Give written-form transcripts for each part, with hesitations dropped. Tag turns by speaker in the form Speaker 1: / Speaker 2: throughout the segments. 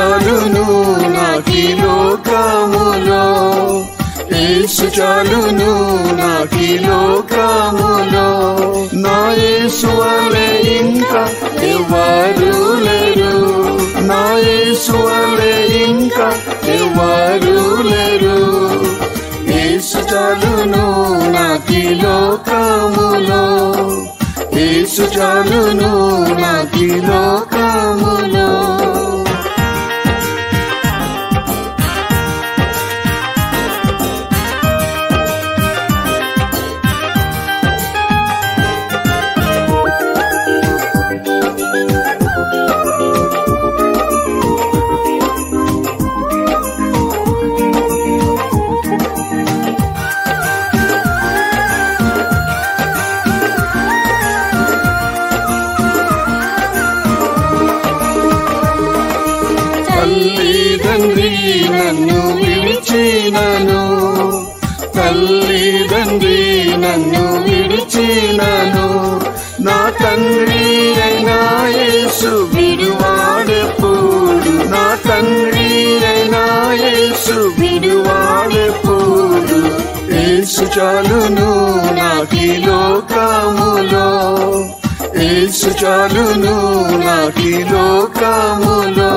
Speaker 1: చాలును నాకీ లోకములో, యేసు చాలును నాకీ లోకములో. నా యేసు వలె ఇంకా ఎవరు లేరు, నా యేసు వలె ఇంకా ఎవరు లేరు. యేసు చాలును నాకీ లోకములో, యేసు చాలును నాకీ లోకములో. తల్లిదండ్రి నన్ను విడిచినను, తల్లిదండ్రి నన్ను విడిచినను, నా తండ్రి అయినా యేసు విడువాడెప్పుడు, నా తండ్రి అయినా యేసు విడువాడెప్పుడు. యేసు చాలును నాకీ లోకములో, యేసు చాలును నాకీ లోకములో.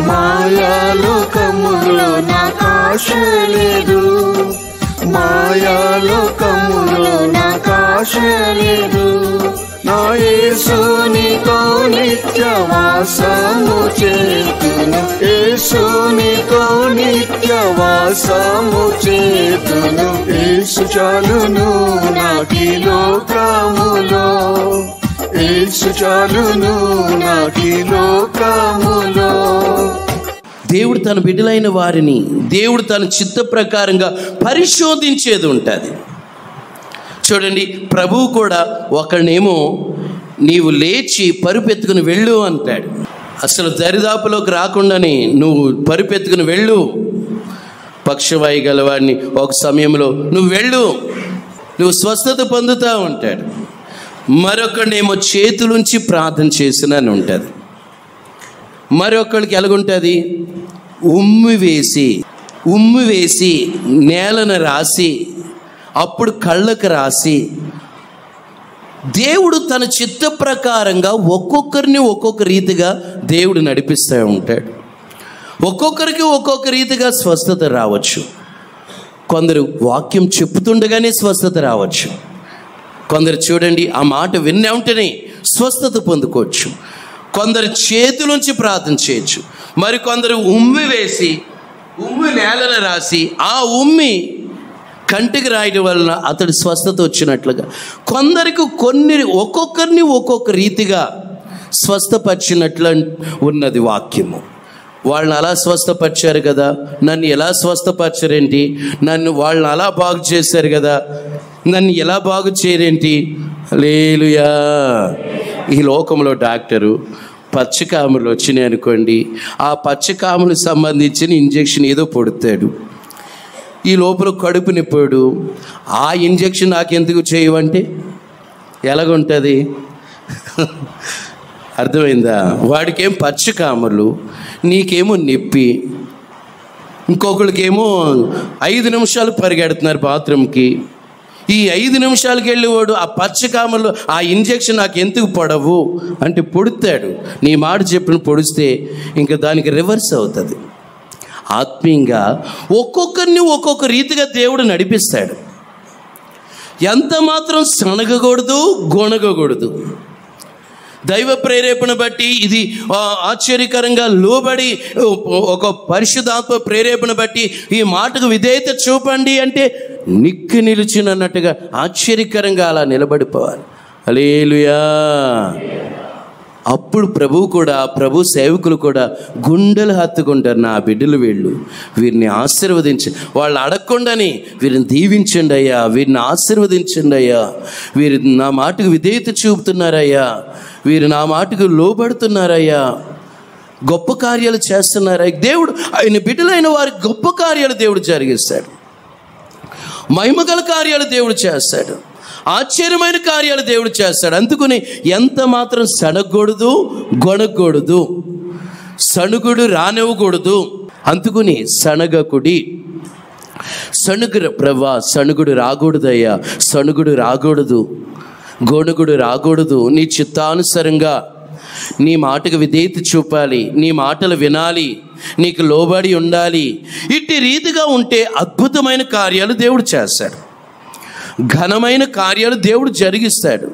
Speaker 1: మాయాలోకములో నాకు ఆశ లేదు, మాయాలోకములో నాకు ఆశ లేదు. నా యేసునితో నిత్యవాసము చేతును, యేసునితో నిత్యవాసము చేతును. యేసు చాలును నాకీ లోకములో, యేసు చాలును నాకీ లోకములో.
Speaker 2: దేవుడు తన బిడ్డలైన వారిని దేవుడు తన చిత్త ప్రకారంగా పరిశోధించేది ఉంటుంది. చూడండి, ప్రభువు కూడా ఒకరినేమో నీవు లేచి పరుపెత్తుకుని వెళ్ళు అంటాడు. అసలు దరిదాపులోకి రాకుండానే నువ్వు పరుపెత్తుకుని వెళ్ళు, పక్షవాయు గలవాడిని ఒక సమయంలో నువ్వు వెళ్ళు, నువ్వు స్వస్థత పొందుతా ఉంటాడు. మరొకడేమో చేతులుంచి ప్రార్థన చేసిన అని ఉంటుంది. మరొకరికి ఎలాగుంటుంది, ఉమ్మి వేసి నేలను రాసి అప్పుడు కళ్ళకు రాసి, దేవుడు తన చిత్త ప్రకారంగా ఒక్కొక్కరిని ఒక్కొక్క రీతిగా దేవుడు నడిపిస్తూ ఉంటాడు. ఒక్కొక్కరికి ఒక్కొక్క రీతిగా స్వస్థత రావచ్చు. కొందరు వాక్యం చెప్పుతుండగానే స్వస్థత రావచ్చు. కొందరు చూడండి ఆ మాట విన్న వెంటనే స్వస్థత పొందుకోవచ్చు. కొందరు చేతులుంచి ప్రార్థన చేయొచ్చు. మరి కొందరు ఉమ్మి నేలను రాసి ఆ ఉమ్మి కంటికి రాయడం వలన అతడి స్వస్థత వచ్చినట్లుగా కొందరికి ఒక్కొక్కరిని ఒక్కొక్క రీతిగా స్వస్థపరిచినట్లు ఉన్నది వాక్యము. వాళ్ళని అలా స్వస్థపరిచారు కదా, నన్ను ఎలా స్వస్థపరిచారేంటి, వాళ్ళని అలా బాగు చేశారు కదా, నన్ను ఎలా బాగు చేయరేంటి. హల్లెలూయా. ఈ లోకంలో డాక్టరు పచ్చకాములు వచ్చినాయి అనుకోండి, ఆ పచ్చకాములకు సంబంధించిన ఇంజెక్షన్ ఏదో పొడుతాడు. ఈ లోపల కడుపు నిప్పాడు, ఆ ఇంజెక్షన్ నాకెందుకు చేయవంటే ఎలాగుంటుంది అర్థమైందా? వాడికేం పచ్చకాములు, నీకేమో నొప్పి, ఇంకొకరికేమో 5 నిమిషాలు పరిగెడుతున్నారు బాత్రూమ్కి. ఈ 5 నిమిషాలకి వెళ్ళేవాడు ఆ పచ్చకామలు ఆ ఇంజెక్షన్ నాకు ఎందుకు పొడవు అంటే పొడుతాడు. నీ మాట చెప్పిన పొడిస్తే ఇంకా దానికి రివర్స్ అవుతుంది. ఆత్మీయంగా ఒక్కొక్కరిని ఒక్కొక్క రీతిగా దేవుడు నడిపిస్తాడు. ఎంత మాత్రం సనగకూడదు, గొనగకూడదు. దైవ ప్రేరేపణ బట్టి ఇది ఆశ్చర్యకరంగా లోబడి ఒక పరిశుద్ధాత్మ ప్రేరేపణ బట్టి ఈ మాటకు విధేయత చూపండి అంటే నిక్కి నిలిచినట్టుగా ఆశ్చర్యకరంగా అలా నిలబడిపోవాలి. హల్లెలూయా. అప్పుడు ప్రభువు కూడా, ప్రభు సేవకులు కూడా గుండెలు హత్తుకుంటారు, నా బిడ్డలు వీళ్ళు, వీరిని ఆశీర్వదించి, వాళ్ళు అడగకుండానే వీరిని దీవించండి అయ్యా, వీరిని ఆశీర్వదించండి అయ్యా, వీరు నా మాటకు విధేయత చూపుతున్నారయ్యా, వీరు నా మాటకు లోబడుతున్నారయ్యా, గొప్ప కార్యాలు చేస్తున్నారయ్యా. దేవుడు ఆయన బిడ్డలైన వారికి గొప్ప కార్యాలు దేవుడు జరిగిస్తాడు, మహిమగల కార్యాలు దేవుడు చేస్తాడు, ఆశ్చర్యమైన కార్యాలు దేవుడు చేస్తాడు. అందుకని ఎంత మాత్రం సణగకూడదు, గొణగకూడదు, సణుగుడు రానివ్వకూడదు. అందుకుని సణగకుడి, ప్రభా సణుగుడు రాకూడదయ్యా, సణుగుడు రాకూడదు, గొణుగుడు రాకూడదు. నీ చిత్తానుసారంగా నీ మాటకు విధేయత చూపాలి, నీ మాటలు వినాలి, నీకు లోబడి ఉండాలి. ఇట్టి రీతిగా ఉంటే అద్భుతమైన కార్యాలు దేవుడు చేస్తాడు, ఘనమైన కార్యాలు దేవుడు జరిగిస్తాడు.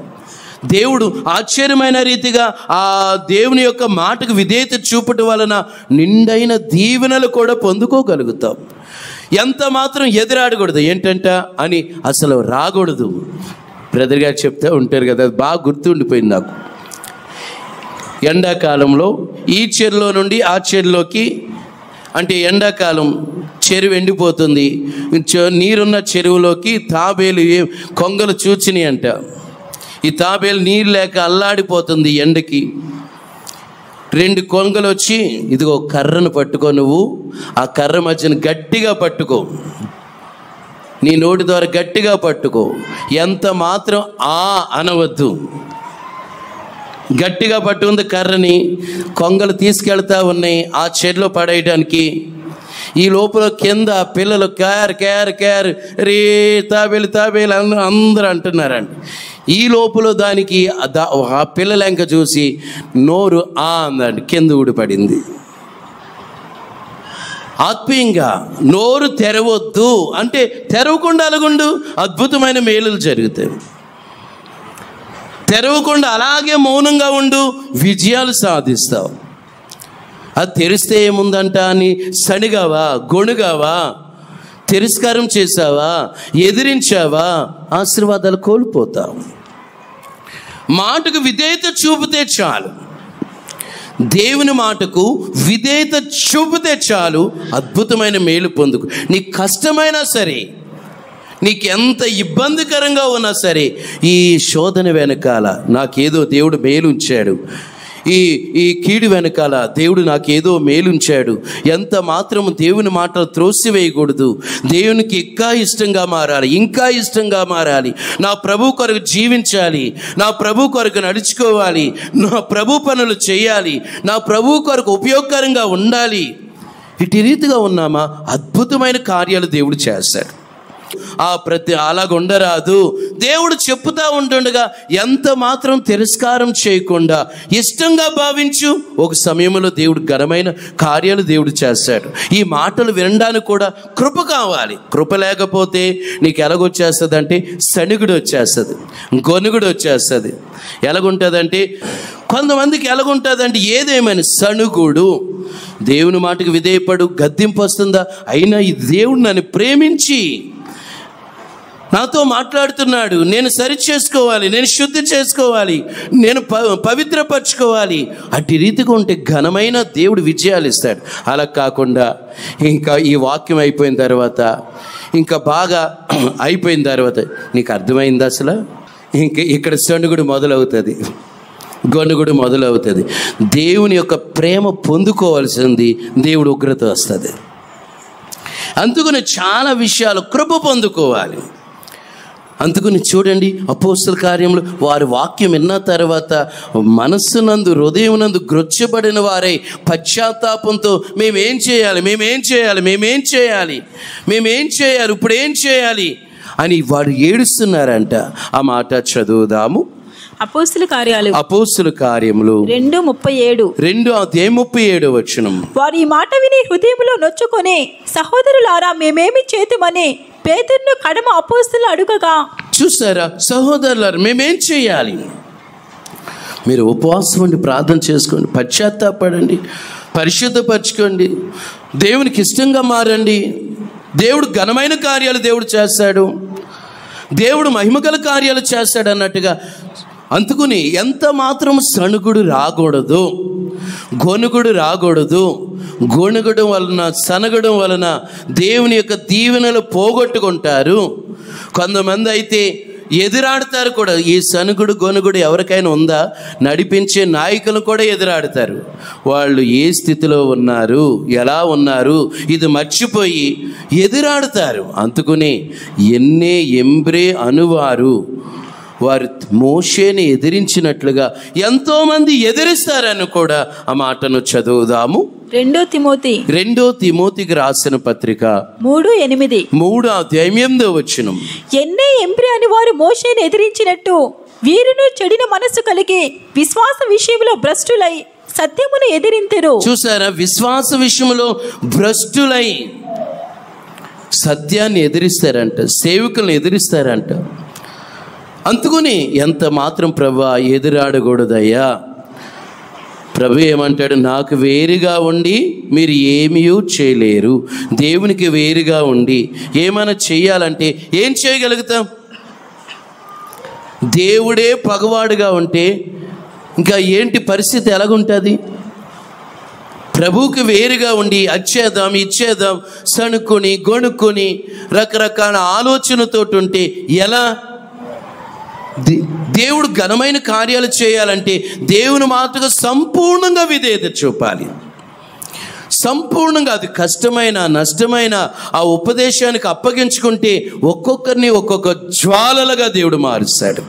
Speaker 2: దేవుడు ఆశ్చర్యమైన రీతిగా ఆ దేవుని యొక్క మాటకు విధేయత చూపటం వలన నిండైన దీవెనలు కూడా పొందుకోగలుగుతాం. ఎంత మాత్రం ఎదురాడకూడదు, ఏంటంట అని అసలు రాకూడదు. బ్రదర్ గారు చెప్తే ఉంటారు కదా, అది బాగా గుర్తుండిపోయింది నాకు. ఎండాకాలంలో ఈ చెరులో నుండి ఆ చెరులోకి, అంటే ఎండాకాలం చెరువు ఎండిపోతుంది, నీరున్న చెరువులోకి తాబేలు కొంగలు చూచినాయి అంట. ఈ తాబేలు నీరు లేక అల్లాడిపోతుంది ఎండకి. 2 కొంగలు వచ్చి, ఇదిగో కర్రను పట్టుకో, నువ్వు ఆ కర్ర మధ్యన గట్టిగా పట్టుకో, నీ నోటి ద్వారా గట్టిగా పట్టుకో, ఎంత మాత్రం అనవద్దు. గట్టిగా పట్టుకుంది కర్రని, కొంగలు తీసుకెళ్తా ఉన్నాయి ఆ చెరులో పడేయడానికి. ఈ లోపల కింద పిల్లలు క్యార్ క్యార్ క్యార్ రే తాబేలు తాబేలు అందరూ అంటున్నారండి. ఈ లోపల దానికి ఆ పిల్లల ఎంక చూసి నోరు అందండి, కింద ఊడిపడింది. ఆత్మీయంగా నోరు తెరవద్దు అంటే తెరవకుండా అలాగుండు, అద్భుతమైన మేలులు జరుగుతాయి. తెరవకుండా అలాగే మౌనంగా ఉండు, విజయాలు సాధిస్తావు. అది తెరిస్తే ఏముందంట అని సణిగావా, గొణుగావా, తిరస్కారం చేసావా, ఎదిరించావా, ఆశీర్వాదాలు కోల్పోతావు. మాటకు విధేయత చూపితే చాలు, దేవుని మాటకు విధేయత చూపితే చాలు, అద్భుతమైన మేలు పొందుకు. నీకు కష్టమైనా సరే, నీకు ఎంత ఇబ్బందికరంగా ఉన్నా సరే, ఈ శోధన వెనకాల నాకేదో దేవుడు మేలుంచాడు, ఈ కీడు వెనకాల దేవుడు నాకేదో మేలుంచాడు, ఎంత మాత్రము దేవుని మాటలు త్రోసివేయకూడదు. దేవునికి ఇంకా ఇష్టంగా మారాలి, ఇంకా ఇష్టంగా మారాలి, నా ప్రభు కొరకు జీవించాలి, నా ప్రభు కొరకు నడుచుకోవాలి, నా ప్రభు పనులు చేయాలి, నా ప్రభు కొరకు ఉపయోగకరంగా ఉండాలి. ఇటు రీతిగా ఉన్నామా, అద్భుతమైన కార్యాలు దేవుడు చేస్తాడు. అలాగుండరాదు. దేవుడు చెప్పుతా ఉంటుండగా ఎంత మాత్రం తిరస్కారం చేయకుండా ఇష్టంగా భావించు. ఒక సమయంలో దేవుడు ఘనమైన కార్యాలు దేవుడు చేస్తాడు. ఈ మాటలు వినడానికి కూడా కృప కావాలి. కృప లేకపోతే నీకు ఎలాగొచ్చేస్తుంది అంటే సణుగుడు వచ్చేస్తుంది, గొనుగుడు వచ్చేస్తుంది. ఎలాగుంటుందంటే కొంతమందికి ఎలాగుంటుందంటే ఏదేమైనా సణుగుడు. దేవుని మాటకు విధేయపడు, గద్దింపు వస్తుందా, అయినా ఈ దేవుడు నన్ను ప్రేమించి నాతో మాట్లాడుతున్నాడు, నేను సరి చేసుకోవాలి, నేను శుద్ధి చేసుకోవాలి, నేను పవిత్రపరచుకోవాలి. అట్టి రీతిగా ఉంటే ఘనమైన దేవుడు విజయాలు ఇస్తాడు. అలా కాకుండా ఇంకా ఈ వాక్యం అయిపోయిన తర్వాత, ఇంకా బాగా అయిపోయిన తర్వాత నీకు అర్థమైంది అసలు, ఇంకా ఇక్కడ సణుగుడు మొదలవుతుంది, గొనుగుడు మొదలవుతుంది. దేవుని యొక్క ప్రేమ పొందుకోవాల్సింది, దేవుడు ఉగ్రత వస్తుంది. అందుకని చాలా విషయాలు కృప పొందుకోవాలి. అందుకని చూడండి, అపోస్తల కార్యములు వారి వాక్యం విన్న తర్వాత మనస్సునందు, హృదయమునందు గ్రొచ్చబడిన వారై పశ్చాత్తాపంతో మేమేం చేయాలి, మేమేం చేయాలి, మేమేం చేయాలి, మేమేం చేయాలి, ఇప్పుడు ఏం చేయాలి అని వారు ఏడుస్తున్నారంట. ఆ మాట చదువుదాము.
Speaker 3: అపోస్తల కార్యములు
Speaker 2: 2:37 వచనం.
Speaker 3: వారు ఈ మాట విని హృదయంలో నొచ్చుకొని, సహోదరులారా మేమేమి చేతుమని పేతురును కడమ అపోస్తలు అడుగగా.
Speaker 2: చూసారా సహోదరులారా, మేమేం చేయాలి? మీరు ఉపవాసం ఉండి ప్రార్థన చేసుకోండి, పశ్చాత్తాపడండి, పరిశుద్ధపరచుకోండి, దేవునికి ఇష్టంగా మారండి. దేవుడు ఘనమైన కార్యాలు దేవుడు చేస్తాడు, దేవుడు మహిమగల కార్యాలు చేస్తాడు అన్నట్టుగా అందుకుని ఎంత మాత్రం సణుగుడు రాకూడదు, గొనుగుడు రాకూడదు. గొనుగడం వలన, సనగడం వలన దేవుని యొక్క దీవెనలు పోగొట్టుకుంటారు. కొంతమంది అయితే ఎదురాడతారు కూడా. ఈ సనుగుడు గొనుగుడు ఎవరికైనా ఉందా? నడిపించే నాయకులు కూడా ఎదురాడతారు. వాళ్ళు ఏ స్థితిలో ఉన్నారు, ఎలా ఉన్నారు, ఇది మర్చిపోయి ఎదురాడతారు. అందుకుని ఎన్నే ఎంబ్రే అనువారు వారు మోషేని ఎదిరించినట్లుగా ఎంతోమంది ఎదిరిస్తారని కూడా ఆ మాటను చదువుదాము.
Speaker 3: 2
Speaker 2: తిమోతికి రాసిన పత్రిక
Speaker 3: 3:8.
Speaker 2: 3:8
Speaker 3: ఎన్నే ఎంబ్రి అని వారు మోషేని ఎదిరించినట్టు వీరును చెడిన మనసు కలిగి విశ్వాస విషయంలో భ్రష్టులై సత్యమును ఎదిరింతిరు.
Speaker 2: చూసారా? విశ్వాస విషయంలో భ్రష్టులై సత్యాన్ని ఎదిరిస్తారంట, సేవకులను ఎదిరిస్తారంట. అందుకుని ఎంత మాత్రం ప్రభువా ఎదురాడకూడదయ్యా. ప్రభు ఏమంటాడు? నాకు వేరుగా ఉండి మీరు ఏమీ చేయలేరు. దేవునికి వేరుగా ఉండి ఏమైనా చేయాలంటే ఏం చేయగలుగుతాం? దేవుడే పగవాడుగా ఉంటే ఇంకా ఏంటి పరిస్థితి ఎలాగుంటుంది? ప్రభువుకి వేరుగా ఉండి అచ్చేద్దాం ఇచ్చేద్దాం సణుక్కొని గొణుక్కొని రకరకాల ఆలోచనతో ఉంటే ఎలా? దేవుడు ఘనమైన కార్యాలు చేయాలంటే దేవుని మాటకు సంపూర్ణంగా విధేయత చూపాలి. సంపూర్ణంగా అది కష్టమైన నష్టమైన ఆ ఉపదేశానికి అప్పగించుకుంటే ఒక్కొక్కరిని ఒక్కొక్క జ్వాలలుగా దేవుడు మారుస్తాడు.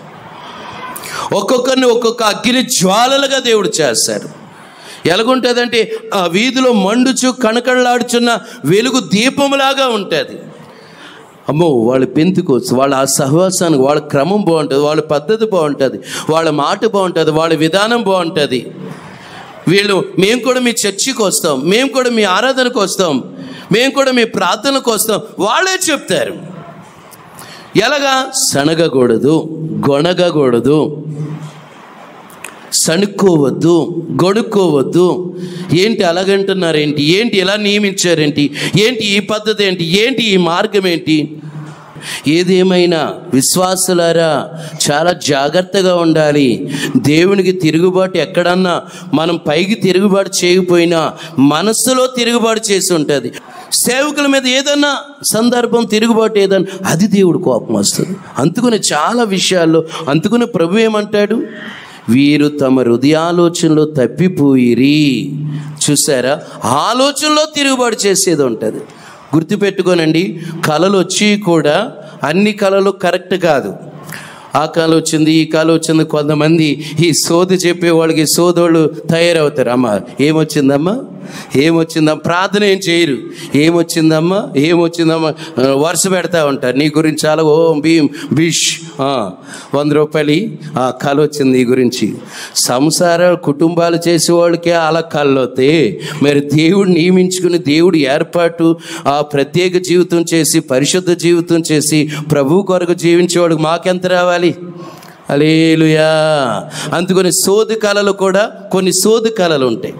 Speaker 2: ఒక్కొక్కరిని ఒక్కొక్క అగ్ని జ్వాలలుగా దేవుడు చేస్తాడు. ఎలాగుంటుందంటే ఆ వీధిలో మండుచు కణకళలాడుచున్న వెలుగు దీపములాగా ఉంటుంది. అమ్మో, వాళ్ళ పెంతుకోవచ్చు, వాళ్ళ ఆ సహవాసానికి వాళ్ళ క్రమం బాగుంటుంది, వాళ్ళ పద్ధతి బాగుంటుంది, వాళ్ళ మాట బాగుంటుంది, వాళ్ళ విధానం బాగుంటుంది. మేము కూడా మీ చర్చికి వస్తాం, మేము కూడా మీ ఆరాధనకు వస్తాం, మేము కూడా మీ ప్రార్థనకు వస్తాం వాళ్ళే చెప్తారు. ఎలాగా? సనగకూడదు, గొనగకూడదు, సణుక్కోవద్దు, గొడుక్కోవద్దు. ఏంటి అలాగంటున్నారేంటి? ఏంటి ఇలా నియమించారేంటి? ఏంటి ఈ పద్ధతి ఏంటి? ఏంటి ఈ మార్గం ఏంటి? ఏదేమైనా విశ్వాసులారా చాలా జాగ్రత్తగా ఉండాలి. దేవునికి తిరుగుబాటు ఎక్కడన్నా మనం పైకి తిరుగుబాటు చేయకపోయినా మనస్సులో తిరుగుబాటు చేసి ఉంటుంది. సేవకుల మీద ఏదన్నా సందర్భం తిరుగుబాటు ఏదన్నా అది దేవుడు కోపం వస్తుంది. అందుకని చాలా విషయాల్లో అందుకని ప్రభు ఏమంటాడు? వీరు తమ హృదయాలోచనలో తప్పిపోయిరి. చూసారా? ఆలోచనలో తిరుగుబాటు చేసేది ఉంటుంది. గుర్తుపెట్టుకోనండి, కళలు వచ్చి కూడా అన్ని కళలు కరెక్ట్ కాదు. ఆ కళ వచ్చింది, ఈ కళ వచ్చింది. కొంతమంది ఈ సోది చెప్పేవాళ్ళకి సోదోళ్ళు తయారవుతారు. అమ్మ ఏమొచ్చిందమ్మా, ఏమొచ్చిందమ్మా, ప్రార్థన ఏం చేయరు. ఏమొచ్చిందమ్మా, ఏమొచ్చిందమ్మా వరుస పెడతా ఉంటారు. నీ గురించి చాలా ఓం భీం బిష్ 100 రూపాయలు ఆ కళ వచ్చింది నీ గురించి. సంసారాలు కుటుంబాలు చేసేవాళ్ళకే అలా కళ్ళు అవుతాయి. మరి దేవుడు నియమించుకుని దేవుడు ఏర్పాటు ఆ ప్రత్యేక జీవితం చేసి పరిశుద్ధ జీవితం చేసి ప్రభు కొరకు జీవించేవాడికి మాకెంత రావాలి? హల్లెలూయా. అందుకని సోది కళలు కూడా కొన్ని సోది కళలు ఉంటాయి,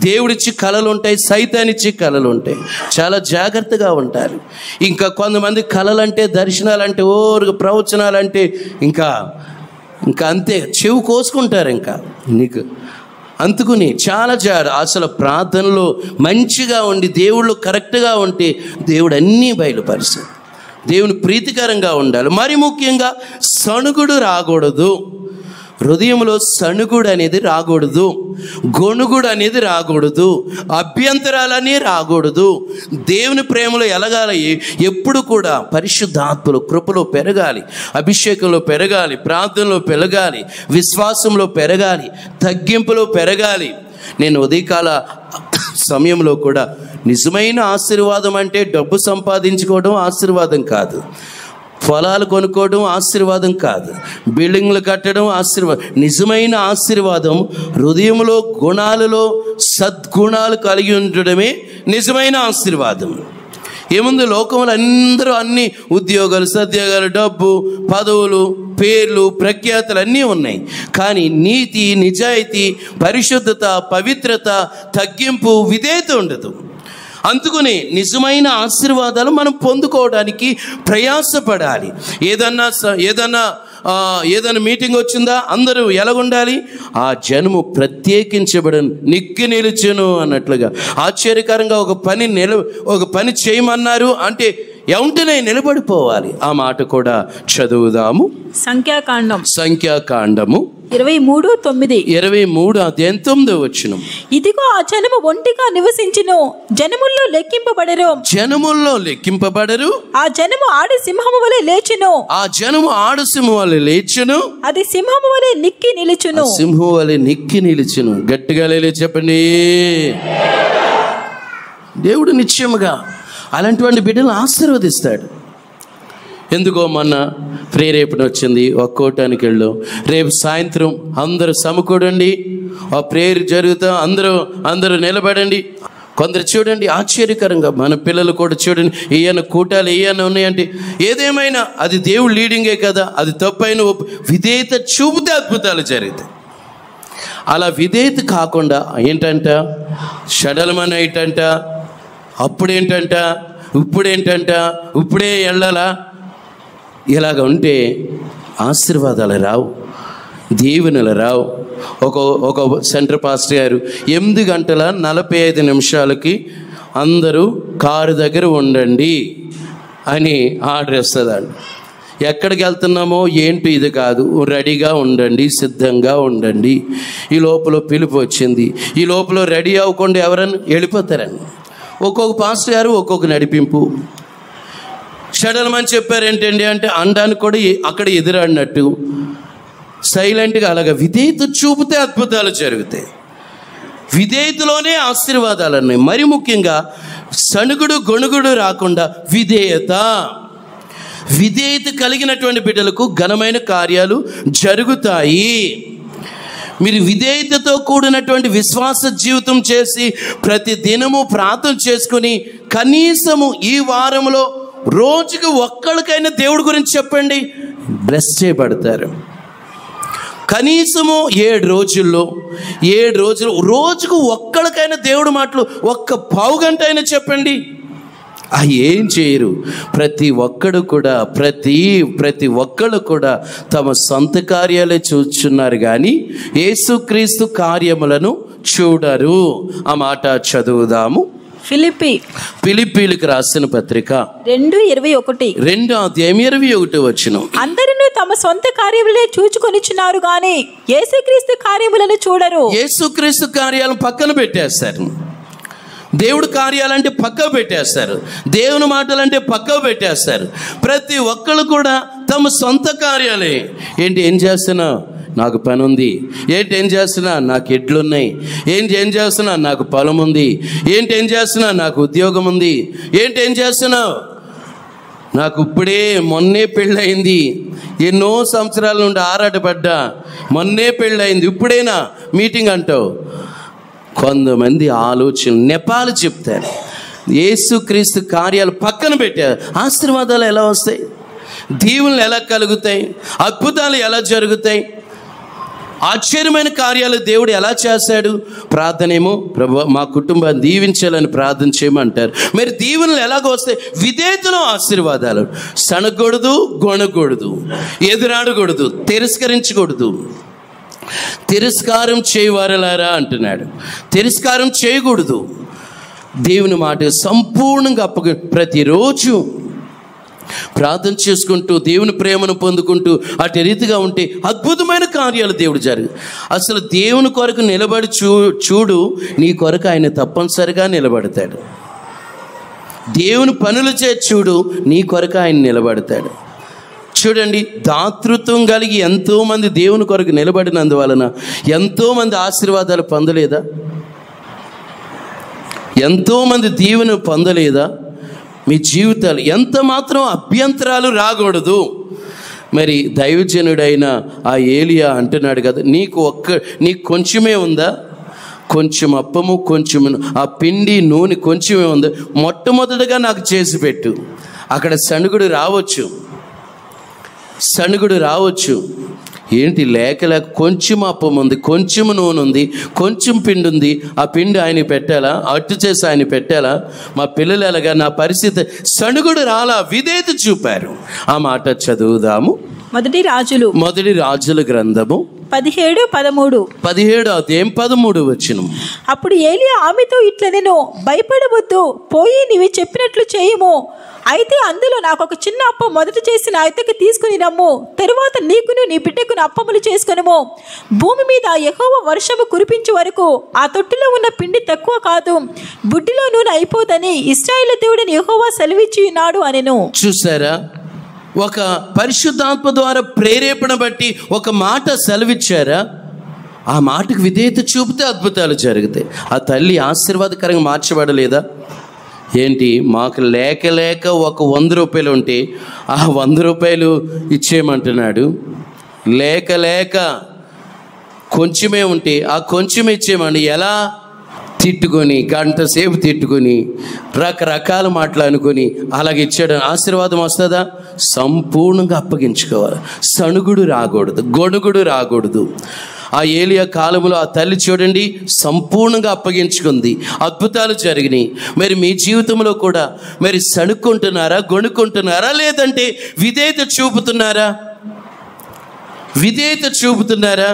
Speaker 2: దేవుడిచ్చి కళలు ఉంటాయి, సైతానిచ్చి కళలు ఉంటాయి. చాలా జాగ్రత్తగా ఉంటారు. ఇంకా కొంతమంది కళలంటే దర్శనాలంటే ప్రవచనాలంటే ఇంకా అంతే చెవు కోసుకుంటారు ఇంకా నీకు. అందుకుని చాలా అసలు ప్రార్థనలో మంచిగా ఉండి దేవుళ్ళు కరెక్ట్గా ఉంటే దేవుడు అన్నీ బయలుపరుస్తాడు. దేవుని ప్రీతికరంగా ఉండాలి. మరి ముఖ్యంగా సణుగుడు రాకూడదు. హృదయంలో సణుగుడు అనేది రాకూడదు, గొణుగుడు అనేది రాకూడదు, అభ్యంతరాలనే రాకూడదు. దేవుని ప్రేమలో ఎలగాలి. ఎప్పుడు కూడా పరిశుద్ధాత్మలో కృపలో పెరగాలి, అభిషేకంలో పెరగాలి, ప్రార్థనలో పెరగాలి, విశ్వాసంలో పెరగాలి, తగ్గింపులో పెరగాలి. నేను ఉదయకాల సమయంలో కూడా నిజమైన ఆశీర్వాదం అంటే డబ్బు సంపాదించుకోవడం ఆశీర్వాదం కాదు, పొలాలు కొనుక్కోవడం ఆశీర్వాదం కాదు, బిల్డింగ్లు కట్టడం ఆశీర్వాదం. నిజమైన ఆశీర్వాదం హృదయంలో గుణాలలో సద్గుణాలు కలిగి ఉండడమే నిజమైన ఆశీర్వాదం. ఏముంది? లోకంలో అందరూ అన్ని ఉద్యోగాలు, సద్యోగాలు, డబ్బు, పదవులు, పేర్లు, ప్రఖ్యాతులు అన్నీ ఉన్నాయి. కానీ నీతి, నిజాయితీ, పరిశుద్ధత, పవిత్రత, తగ్గింపు, విధేయత ఉండదు. అందుకని నిజమైన ఆశీర్వాదాలు మనం పొందుకోవడానికి ప్రయాసపడాలి. ఏదన్నా ఏదైనా మీటింగ్ వచ్చిందా, అందరూ ఎలాగుండాలి, ఆ జనము ప్రత్యేకించబడను నిక్కి నిలుచును అన్నట్లుగా. ఆశ్చర్యకరంగా ఒక పని చేయమన్నారు అంటే వెంటనే నిలబడిపోవాలి. ఆ మాట కూడా చదువుదాము. సంఖ్యాకాండము
Speaker 3: 23:9
Speaker 2: అధ్యాయం 9వ వచనం.
Speaker 3: ఇదిగో ఆ జనము ఒంటిగా నివసించును, జనముల్లో లెక్కింపబడరు. ఆ జనము ఆడి సింహము వలె లేచును, అది సింహము వలె నిక్కి నిలుచును.
Speaker 2: గట్టిగా చెప్పండి. దేవుడు నిశ్చయముగా అలాంటి బిడ్డలు ఆశీర్వదిస్తాడు. ఎందుకో మొన్న ప్రేరేపణ వచ్చింది, ఒక కూటానికి వెళ్ళు, రేపు సాయంత్రం అందరూ సమకూడండి, ఆ ప్రేయర్ జరుగుతా, అందరూ నిలబడండి. కొందరు చూడండి ఆశ్చర్యకరంగా, మన పిల్లలు కూడా చూడండి, ఏమైనా కూటాలు ఏమైనా ఉన్నాయంటే ఏదేమైనా అది దేవుడు లీడింగే కదా, అది తప్పైన విధేయత చూపితే అద్భుతాలు జరుగుతాయి. అలా విధేయత కాకుండా ఏంటంట, షడలమని ఏంటంట, అప్పుడేంటంట, ఇప్పుడే వెళ్ళాలా, ఇలాగ ఉంటే ఆశీర్వాదాలు రావు, దీవెనలు రావు. ఒక సెంటర్ పాస్టర్ గారు 8:45 అందరూ కారు దగ్గర ఉండండి అని ఆర్డర్ ఇస్తుందండి. ఎక్కడికి వెళ్తున్నామో ఏంటి ఇది కాదు, రెడీగా ఉండండి, సిద్ధంగా ఉండండి. ఈ లోపల పిలుపు వచ్చింది, ఈ లోపల రెడీ అవ్వకుండా ఎవరన్నా వెళ్ళిపోతారండి. ఒక్కొక్క పాస్టర్ గారు ఒక్కొక్క నడిపింపు. షడలమని చెప్పారేంటండి అంటే అనడానికి కూడా అక్కడ ఎదురాడినట్టు సైలెంట్గా అలాగ విధేయత చూపితే అద్భుతాలు జరుగుతాయి. విధేయతలోనే ఆశీర్వాదాలు ఉన్నాయి. మరి ముఖ్యంగా సణుగుడు గొణుగుడు రాకుండా విధేయత కలిగినటువంటి బిడ్డలకు ఘనమైన కార్యాలు జరుగుతాయి. మీరు విధేయతతో కూడినటువంటి విశ్వాస జీవితం చేసి ప్రతి దినము ప్రార్థన చేసుకుని కనీసము ఈ వారంలో రోజుకు ఒక్కడికైనా దేవుడి గురించి చెప్పండి, బ్లెస్ చేయబడతారు. కనీసము 7 రోజుల్లో రోజుకు ఒక్కడికైనా దేవుడి మాటలు ఒక్క పావు గంట అయినా చెప్పండి. ఏం చేయరు. ప్రతి ఒక్కడు కూడా ప్రతి ఒక్కళ్ళు కూడా తమ సొంత కార్యాలే చూస్తున్నారు కానీ యేసుక్రీస్తు కార్యములను చూడరు. ఆ మాట చదువుదాము. ఫిలిప్పీలకు రాసిన పత్రిక
Speaker 3: 2:21 అందరూ తమ సొంత కార్యములే చూచుకొనిచున్నారు గాని యేసుక్రీస్తు కార్యములను చూడరు.
Speaker 2: యేసుక్రీస్తు కార్యాలను పక్కన పెట్టేస్తారు. దేవుడి కార్యాలంటే పక్కకు పెట్టేస్తారు, దేవుని మాటలంటే పక్కకు పెట్టేస్తారు. ప్రతి ఒక్కళ్ళు కూడా తమ సొంత కార్యాలే. ఏం చేస్తున్నా, నాకు పని ఉంది. ఏం చేస్తున్నా, నాకు ఎడ్లున్నాయి. ఏం చేస్తున్నా, నాకు పొలం ఉంది. ఏం చేస్తున్నా, నాకు ఉద్యోగం ఉంది. ఏం చేస్తున్నావు, నాకు ఇప్పుడే మొన్నే పెళ్ళయింది, ఎన్నో సంవత్సరాల నుండి ఆరాటపడ్డా, మొన్నే పెళ్ళయింది, ఇప్పుడేనా మీటింగ్ అంటావు. కొంతమంది ఆలోచన నెపాలు చెప్తారు. యేసుక్రీస్తు కార్యాలు పక్కన పెట్టారు. ఆశీర్వాదాలు ఎలా వస్తాయి, దీవెనలు ఎలా కలుగుతాయి, అద్భుతాలు ఎలా జరుగుతాయి, ఆశ్చర్యమైన కార్యాలు దేవుడు ఎలా చేశాడు. ప్రార్థనేమో ప్రభు మా కుటుంబాన్ని దీవించాలని ప్రార్థన చేయమంటారు. మరి దీవెనలు ఎలాగ వస్తాయి, విధేయతలో ఆశీర్వాదాలు. సనగకూడదు, గొనకూడదు, ఎదురాడకూడదు, తిరస్కరించకూడదు. తిరస్కారం చేయవారలారా అంటున్నాడు. తిరస్కారం చేయకూడదు. దేవుని మాట సంపూర్ణంగా ప్రతిరోజు ప్రార్థన చేసుకుంటూ దేవుని ప్రేమను పొందుకుంటూ అటు రీతిగా ఉంటే అద్భుతమైన కార్యాలు దేవుడు జరుగు. అసలు దేవుని కొరకు నిలబడి చూడు, నీ కొరకు ఆయన తప్పనిసరిగా నిలబడతాడు. దేవుని పనులు చేసి చూడు, నీ కొరకు ఆయన నిలబడతాడు. చూడండి, దాతృత్వం కలిగి ఎంతోమంది దేవుని కొరకు నిలబడినందువలన ఎంతోమంది ఆశీర్వాదాలు పొందలేదా, ఎంతోమంది దీవెన పొందలేదా. మీ జీవితాలు ఎంత మాత్రం అభ్యంతరాలు రాకూడదు. మరి దైవజనుడైన ఆ ఏలియా అంటున్నాడు కదా, నీకు కొంచెమే ఉందా, కొంచెం అప్పము, కొంచెం ఆ పిండి నూనె కొంచెమే ఉందా, మొట్టమొదటిగా నాకు చేసి పెట్టు. అక్కడ సణుగుడు రావచ్చు. ఏంటి లేక కొంచెం అప్పం ఉంది, కొంచెం నూనె ఉంది, కొంచెం పిండి ఉంది, ఆ పిండి ఆయన పెట్టాలా, అట్టు చేసి ఆయన పెట్టాలా, మా పిల్లలు ఎలాగా, నా పరిస్థితి. సణుగుడు రాలా, విధేయత చూపారు. ఆ మాట చదువుదాము. మొదటి రాజుల గ్రంథము 17 అధ్యాయం 13 వచనం.
Speaker 3: అప్పుడు ఏలియా ఆమెతో ఇట్లనెను, భయపడవద్దు, పోయి నీవు చెప్పినట్లు చేయము. అయితే అందులో నాకు ఒక చిన్న అప్పం మొదట చేసిన ఆయతకి తీసుకుని రమ్ము. తరువాత నీకును నీ బిడ్డకును అప్పములు చేసుకొనుము. భూమి మీద యెహోవా వర్షము కురిపించే వరకు ఆ తొట్టిలో ఉన్న పిండి తక్కువ కాదు, బుడ్డిలో నూనె అయిపోదని ఇశ్రాయేలు దేవుడని యెహోవా సెలవిచ్చి ఉన్నాడు అనెను.
Speaker 2: చూసారా, ఒక పరిశుద్ధాత్మ ద్వారా ప్రేరేపణ బట్టి ఒక మాట సెలవిచ్చారా, ఆ మాటకు విధేయత చూపితే అద్భుతాలు జరుగుతాయి. ఆ తల్లి ఆశీర్వాదకరంగా మార్చబడలేదా? ఏంటి, మాకు లేక లేక ఒక 100 రూపాయలు ఉంటే ఆ 100 రూపాయలు ఇచ్చేయమంటున్నాడు. లేక లేక కొంచెమే ఉంటే ఆ కొంచెం ఇచ్చేయమండి. ఎలా? తిట్టుకొని, గంట సేపు తిట్టుకొని, రకరకాల మాటలు అనుకొని అలాగే ఇచ్చాడు. ఆశీర్వాదం వస్తుందా? సంపూర్ణంగా అప్పగించుకోవాలి. సణుగుడు రాకూడదు, గొణుగుడు రాకూడదు. ఆ ఏలియా కాలంలో ఆ తల్లి చూడండి, సంపూర్ణంగా అప్పగించుకుంది, అద్భుతాలు జరిగినాయి. మరి మీ జీవితంలో కూడా మరి సణుక్కుంటున్నారా, గొణుక్కుంటున్నారా, లేదంటే విధేయత చూపుతున్నారా? విధేయత చూపుతున్నారా?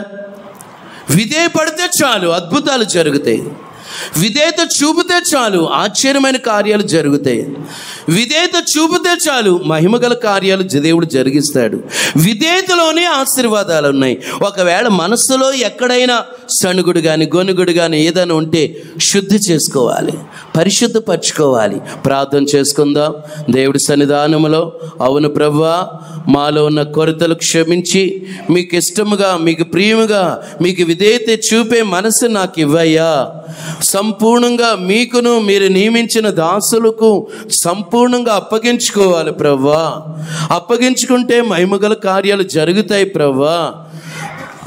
Speaker 2: విధేయపడితే చాలు అద్భుతాలు జరుగుతాయి. విధేయత చూపితే చాలు ఆశ్చర్యమైన కార్యాలు జరుగుతాయి. విధేయత చూపితే చాలు మహిమగల కార్యాలు దేవుడు జరిగిస్తాడు. విధేయతలోనే ఆశీర్వాదాలు ఉన్నాయి. ఒకవేళ మనస్సులో ఎక్కడైనా సణుగుడు కానీ గొనుగుడు కానీ ఏదైనా ఉంటే శుద్ధి చేసుకోవాలి, పరిశుద్ధపరచుకోవాలి. ప్రార్థన చేసుకుందాం దేవుడి సన్నిధానంలో. అవును ప్రభువా, మాలో ఉన్న కొరతలు క్షమించి మీకు ఇష్టముగా, మీకు ప్రియముగా, మీకు విధేయత చూపే మనసు నాకు ఇవ్వయ్యా. సంపూర్ణంగా మీకును మీరు నియమించిన దాసులకు సంపూర్ణంగా అప్పగించుకోవాలి ప్రభువా. అప్పగించుకుంటే మహిమగల కార్యాలు జరుగుతాయి ప్రభువా.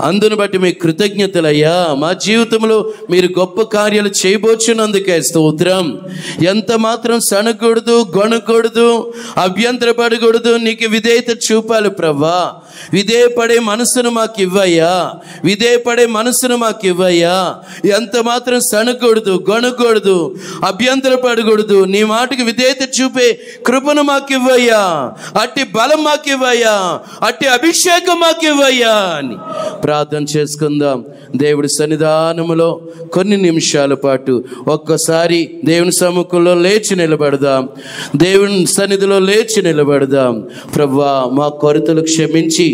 Speaker 2: అందును బట్టి మీకు కృతజ్ఞతలయ్యా. మా జీవితంలో మీరు గొప్ప కార్యాలు చేయబోచున్నందుకే స్తోత్రం. ఎంత మాత్రం సనకూడదు, గొనకూడదు, అభ్యంతరపడకూడదు. నీకు విధేయత చూపాలి ప్రభా. విధేయపడే మనసును మాకు ఇవ్వయ్యా. విధేయపడే మనసును మాకు ఇవ్వయ్యా. ఎంత మాత్రం సనకూడదు, గొనకూడదు, అభ్యంతరపడకూడదు. నీ మాటకి విధేయత చూపే కృపను మాకు ఇవ్వయ్యా. అట్టి బలం మాకు ఇవ్వయ్యా. అట్టి అభిషేకం మాకు ఇవ్వయ్యా అని ప్రార్థన చేసుకుందాం. దేవుడి సన్నిధానములో కొన్ని నిమిషాల పాటు ఒక్కసారి దేవుని సముఖంలో లేచి నిలబడదాం. దేవుని సన్నిధిలో లేచి నిలబడదాం. ప్రభువా, మా కొరతలు క్షమించి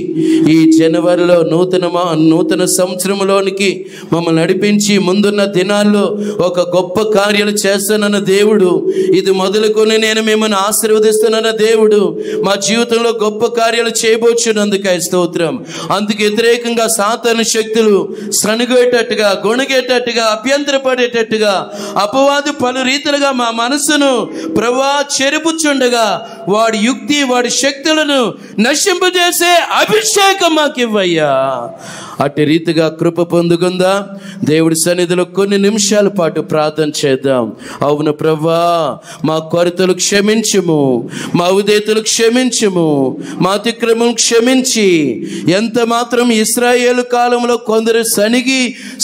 Speaker 2: ఈ జనవరిలో నూతన సంవత్సరంలోనికి మమ్మల్ని నడిపించి ముందున్న దినాల్లో ఒక గొప్ప కార్యాలు చేస్తానన్న దేవుడు, ఇది మొదలుకొని నేను మిమ్మల్ని ఆశీర్వదిస్తానన్న దేవుడు మా జీవితంలో గొప్ప కార్యాలు చేయబోచున్నందుకై స్తోత్రం. అందుకు వ్యతిరేకంగా సాతాను శక్తులు సణుగేటట్టుగా, గొణగేటట్టుగా, అభ్యంతరపడేటట్టుగా అపవాది పలు రీతిలుగా మా మనసును ప్రభువా చెరుపుచుండగా వాడి యుక్తి, వాడి శక్తులను నశింపజేసే అభిషేకం మాకు ఇవ్వయ్యా. అట్టి రీతిగా కృప పొందుకుందా. దేవుడి సన్నిధిలో కొన్ని నిమిషాల పాటు ప్రార్థన చేద్దాం. అవును ప్రభువా, మా కొరతలు క్షమించుము, మా ఉదేతలు క్షమించుము, మా అతిక్రమం క్షమించి, ఎంత మాత్రం ఇశ్రాయేలు కాలంలో కొందరు సనిగి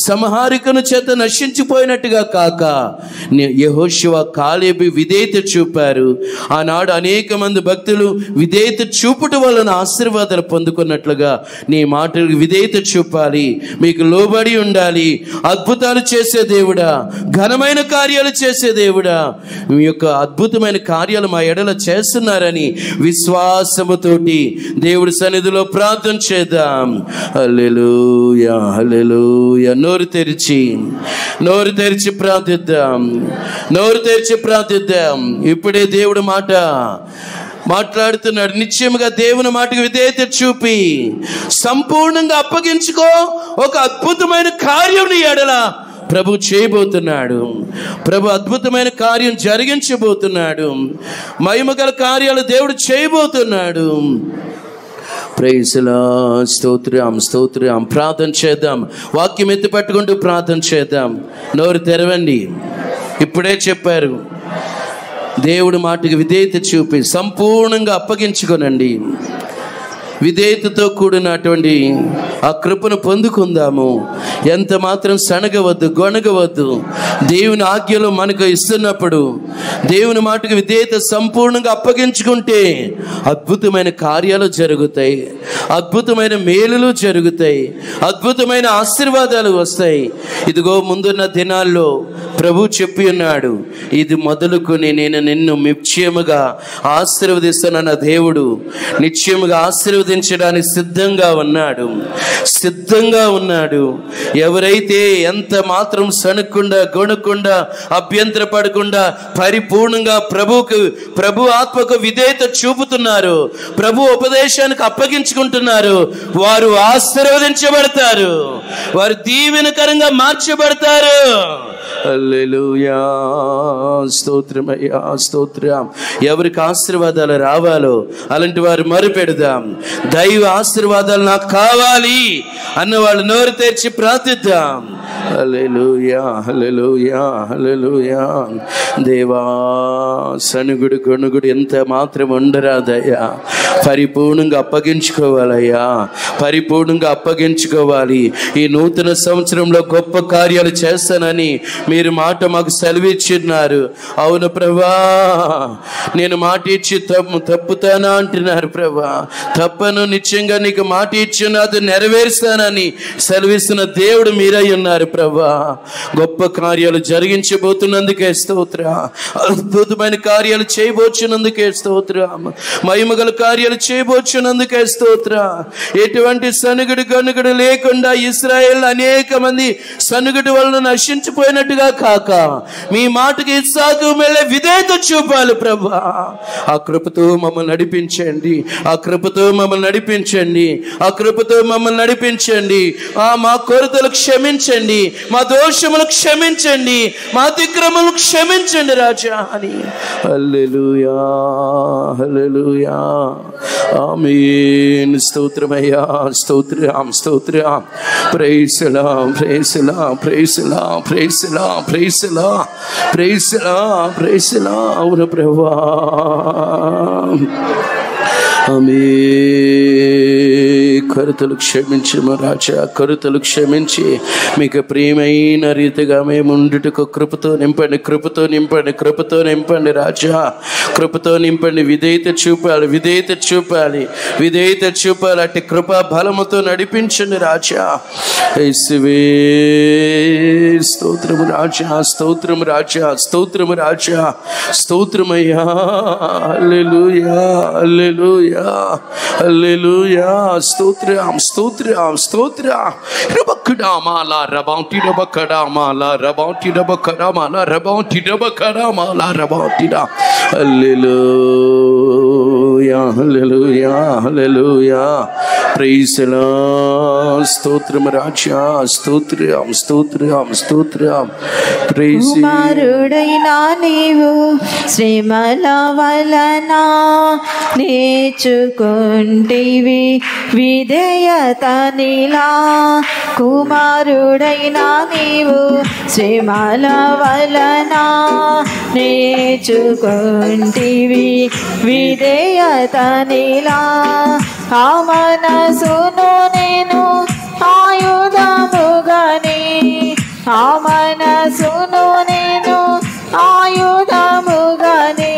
Speaker 2: సంహారికను చేత నశించిపోయినట్టుగా కాక యెహోషువ, కాలేబు విధేయత చూపారు. ఆనాడు అనేక మంది భక్తులు విధేయత చూపుట వలన ఆశీర్వాదాలు పొందుకున్నట్లుగా నీ మాటలకు విధేయత చూపాలి. మీకు లోబడి ఉండాలి. అద్భుతాలు చేసే దేవుడా, ఘనమైన కార్యాలు చేసే దేవుడా, మీ యొక్క అద్భుతమైన కార్యాలు మా ఎడల చేస్తున్నారని విశ్వాసముతోటి దేవుడి సన్నిధిలో ప్రార్థన చేద్దాం. హల్లెలూయా, హల్లెలూయా. నోరు తెరిచి ప్రార్థిద్దాం. నోరు తెరిచి ప్రార్థిద్దాం. ఇప్పుడే దేవుడి మాట మాట్లాడుతున్నాడు. నిశ్చయముగా దేవుని మాటకు విధేయత చూపి సంపూర్ణంగా అప్పగించుకో. ఒక అద్భుతమైన కార్యం నీ ఎడల ప్రభు చేయబోతున్నాడు. ప్రభు అద్భుతమైన కార్యం జరిగించబోతున్నాడు. మహిమగల కార్యాలు దేవుడు చేయబోతున్నాడు. Praise Lord. స్తోత్రం, స్తోత్రం. ప్రార్థన చేద్దాం. వాక్యం ఎత్తి పట్టుకుంటూ ప్రార్థన చేద్దాం. నోరు తెరవండి. ఇప్పుడే చెప్పారు, దేవుడి మాటకి విధేయత చూపి సంపూర్ణంగా అప్పగించుకోనండి. విధేయతతో కూడినటువంటి ఆ కృపను పొందుకుందాము. ఎంత మాత్రం సనగవద్దు, గొనగవద్దు. దేవుని ఆజ్ఞలు మనకు ఇస్తున్నప్పుడు దేవుని మాటకు విధేయత సంపూర్ణంగా అప్పగించుకుంటే అద్భుతమైన కార్యాలు జరుగుతాయి, అద్భుతమైన మేలులు జరుగుతాయి, అద్భుతమైన ఆశీర్వాదాలు వస్తాయి. ఇదిగో ముందున్న దినాల్లో ప్రభు చెప్పి ఉన్నాడు, ఇది మొదలుకొని నేను నిన్ను నిశ్చయముగా ఆశీర్వదిస్తానన్న దేవుడు నిశ్చయముగా ఆశీర్వదించడానికి సిద్ధంగా ఉన్నాడు. ఎవరైతే ఎంత మాత్రం సనకుండా, గొణకుండా, అభ్యంతర పడకుండా పరిపూర్ణంగా ప్రభు ఆత్మకు విధేయత చూపుతున్నారు, ప్రభు ఉపదేశానికి అప్పగించుకుంటున్నారు, వారు ఆశీర్వదించబడతారు, వారు దీవెనకరంగా మార్చబడతారు. హల్లెలూయా, స్తోత్రమయ్యా, స్తోత్రం. ఎవరికి ఆశీర్వాదాలు రావాలో అలాంటి వారు మొరుపెడదాం. దైవ ఆశీర్వాదాలు నాకు కావాలి అన్న వాళ్ళు నోరు తెరిచి ప్రార్థిద్దాం. హల్లెలూయా, హల్లెలూయా, హల్లెలూయా. దేవా, సనుగుడు గొణుగుడు ఎంత మాత్రం ఉండరాదయ్యా. పరిపూర్ణంగా అప్పగించుకోవాలయ్యా, పరిపూర్ణంగా అప్పగించుకోవాలి. ఈ నూతన సంవత్సరంలో గొప్ప కార్యాలు చేస్తానని మీరు మాట మాకు సెలవిచ్చిన్నారు. అవును ప్రభా, నేను మాట ఇచ్చి తప్పుతానా అంటున్నారు ప్రభా. తప్పను, నిశ్చయంగా నీకు మాట ఇచ్చినది నెరవేరుస్తానని సెలవిస్తున్న దేవుడు మీరై ఉన్నారు ప్రభా. గొప్ప కార్యాలు జరిగించబోతున్నందుకే స్తోత్ర, అద్భుతమైన కార్యాలు చేయబోచున్నందుకే స్తోత్ర, మహిమగల కార్యాలు చేయబోచున్నందుకే స్తోత్ర. ఎటువంటి సనుగుడు గనుగుడు లేకుండా ఇశ్రాయేల్ అనేక మంది సనుగుడు వలన నశించిపోయినట్టుగా కాక మీ మాటకి ఇస్సాకు మేలే విధేయత చూపాలి ప్రభా. ఆ కృపతో మమ్మల్ని నడిపించండి, ఆ కృపతో మమ్మల్ని నడిపించండి, ఆ కృపతో మమ్మల్ని నడిపించండి. మా కొరతలు క్షమించండి, మా దోషములు క్షమించండి, మా అతిక్రమలు క్షమించండి రాజా అని. హల్లెలూయా, హల్లెలూయా, ఆమేన్. స్తోత్రమయ్యా, స్తోత్రం, స్తోత్రం. Praise Lord, praise Lord, praise Lord, praise Lord, praise Lord, praise Lord, praise Lord. అవును ప్రభువా, కరుతలు క్షమించము రాజా, కరుతలు క్షమించి మీకు ప్రియమైన రీతిగా మేము ఉండుటకు కృపతో నింపండి, కృపతో నింపండి, కృపతో నింపండి రాజా, కృపతో నింపండి. విధేయత చూపాలి, విధేయత చూపాలి, విధేయత చూపాలి. అట్టి కృపా బలముతో నడిపించండి రాజా. యేసువే స్తోత్రము రాజా, స్తోత్రము రాజా, స్తోత్రము రాజా, స్తోత్రమయ్యా. హల్లెలూయా, హల్లెలూయా, హల్లెలూయా. స్తోత్రం, స్తోత్రం, స్తోత్రం. రబకడామాల రబౌంటి రబకడామాల రబౌంటి రబకడామాల రబౌంటి రబకడామాల రబౌంటిడా. Hallelujah, hallelujah, hallelujah. Praise the Lord. స్తోత్రం రాజా, స్తోత్రం, స్తోత్రం, స్తోత్రం. ప్రైజ్.
Speaker 4: కుమారుడైనా నీవు శ్రమల వలన నేర్చుకుంటివి విధేయత నీలా. కుమారుడైనా నీవు శ్రమల వలన నేర్చుకుంటివి విధేయత నీలా. ఆ మనసును నేను ఆయుధముగాని, ఆ మనసును నేను ఆయుధముగాని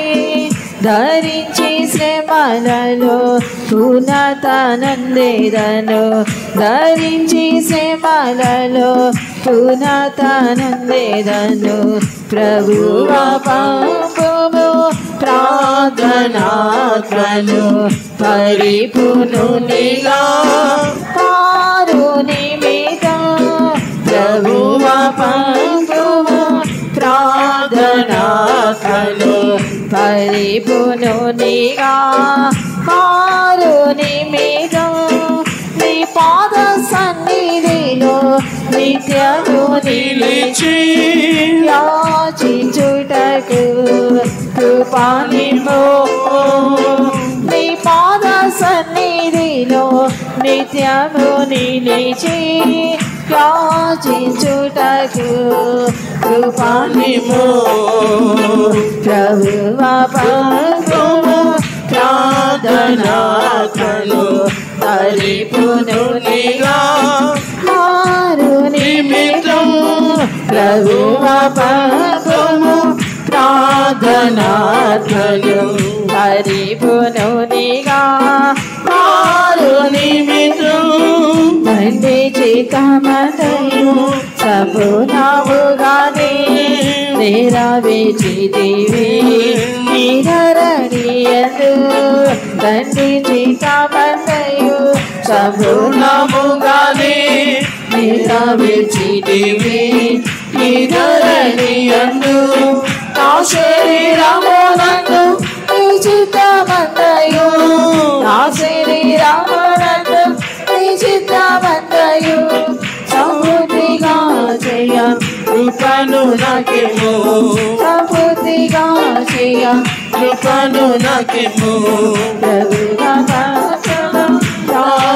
Speaker 4: ధరించి శ్రమలలో పునతనందేదను, ధరించి శ్రమలలో పునతనందేదను. ప్రభువా పంపుము ప్రార్థనాత్మను పరిపూర్ణునిగా పారు నిమిత్తం. ప్రభువా పంపుము ప్రార్థనాత్మను పరిపూర్ణునిగా పారు నిమిత్తం. నీ పాద సన్నిధిలో నిత్యము నిలిచి యాచించుటకు కృపానిమ్మో. నీ పాద సన్నిధిలో నిత్యము నిలిచి యాచించుటకు కృపానిమ్మో. ప్రభువా పంపుము ప్రార్థనాత్మను పరిపూర్ణునిగా మారు నిమిత్తం ప్రభువా పంపుము ప్రార్థనాత్మను పరిపూర్ణునిగా మారు నిమిత్తం తండ్రి చిత్తమంతయు సంపూర్ణముగానే నెరవేర్చితివి నిరరణీయందు తండ్రి చిత్తమంతయు సంపూర్ణముగానే నెరవేర్చితివి నిరరణీయందు నా శరీరమునందు నీ చిత్తమంతయు నా శరీరమునందు నీ చిత్తమంతయు సమృద్ధిగా చేయ కృపను నాకేమో సమృద్ధిగా చేయ కృపను నాకేమో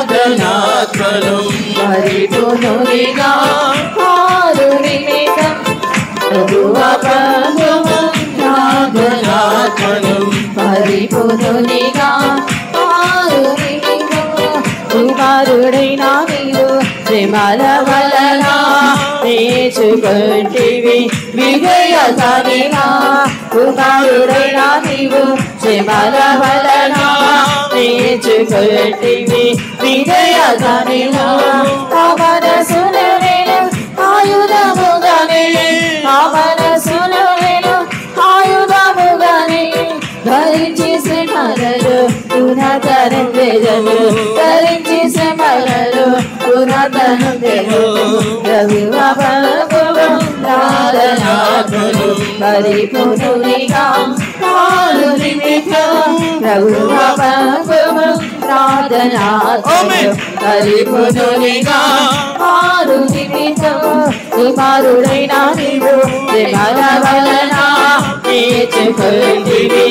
Speaker 4: ప్రార్థనాత్మను పరిపూర్ణునిగా మారు నిమిత్తం ప్రభువా పంపుము ప్రార్థనాత్మను పరిపూర్ణునిగా మారు నిమిత్తం కుమారుడైన నీవు శ్రమల వలన నేర్చుకుంటివి విజయసానిగా కుమారుడైన నీవు శ్రమల వలన నేర్చుకుంటివి విజయసానిగా ఆ మనసును నేను ఆయుధముగానే ఆ మనసును నేను ఆయుధముగానే ధరించి శ్రమలలో పునఃతరం చేదను ధరించి శ్రమలలో పునఃతరం చేదను ప్రభువా పంపుము ప్రార్థనాత్మను పరిపూర్ణునిగా మారు నిమిత్తం ప్రభువా పంపుము ప్రార్థనాత్మను పరిపూర్ణునిగా మారు నిమిత్తం కుమారుడైన నీవు శ్రమల వలన నేర్చుకుంటివి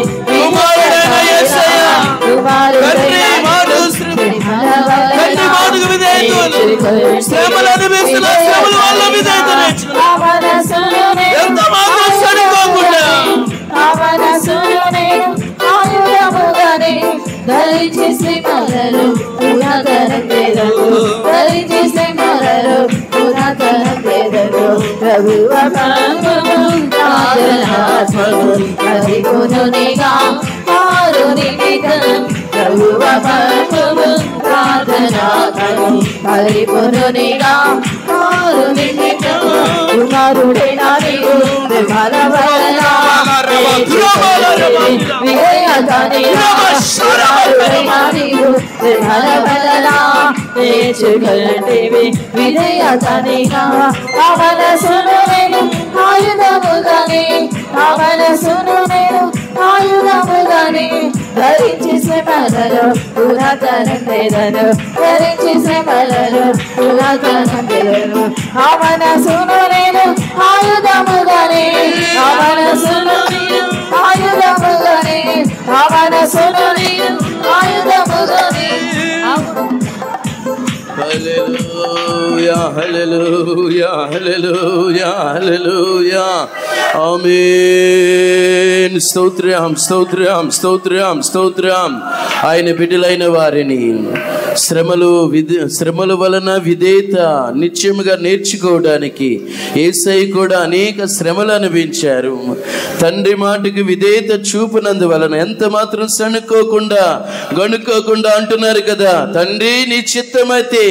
Speaker 4: ధరించి శ్రీమలలో పునఃతరం చేదను ధరించి శ్రీమలలో పునఃతరం చేదను ప్రభువా పంపుము ప్రార్థనాత్మను పరిపూర్ణునిగా మారు నిమిత్తం ప్రభువా పంపుము ప్రార్థనాత్మను పరిపూర్ణునిగా మారు నిమిత్తం కుమారుడైన నీవు శ్రమల వలన నేర్చుకుంటివి విజయసానిగా ఆ మనసును నేను ఆయుధముగానే ఆ మనసును నేను ఆయుధముగానే ధరించి శ్రమలలో పునఃతరం చేదను ధరించి శ్రమలలో పునఃతరం చేదను ఆ మనసును నేను ఆయుధముగానే ఆ మనసును నేను ఆయుధముగానే ఆ మనసును నేను ఆయుధముగానే
Speaker 2: హల్లెలూయా హల్లెలూయా హల్లెలూయా హల్లెలూయా ఆమేన్ స్తోత్రం స్తోత్రం స్తోత్రం స్తోత్రం ఆయన బిడ్డలైన వారిని శ్రమల వలన విధేయత నిత్యముగా నేర్చుకోవడానికి యేసయ్య కూడా అనేక శ్రమలు అనుభవించారు. తండ్రి మాటకు విధేయత చూపునందువలన ఎంత మాత్రం సణుకోకుండా గణుకోకుండా అంటున్నారు కదా, తండ్రి నీ చిత్తమైతే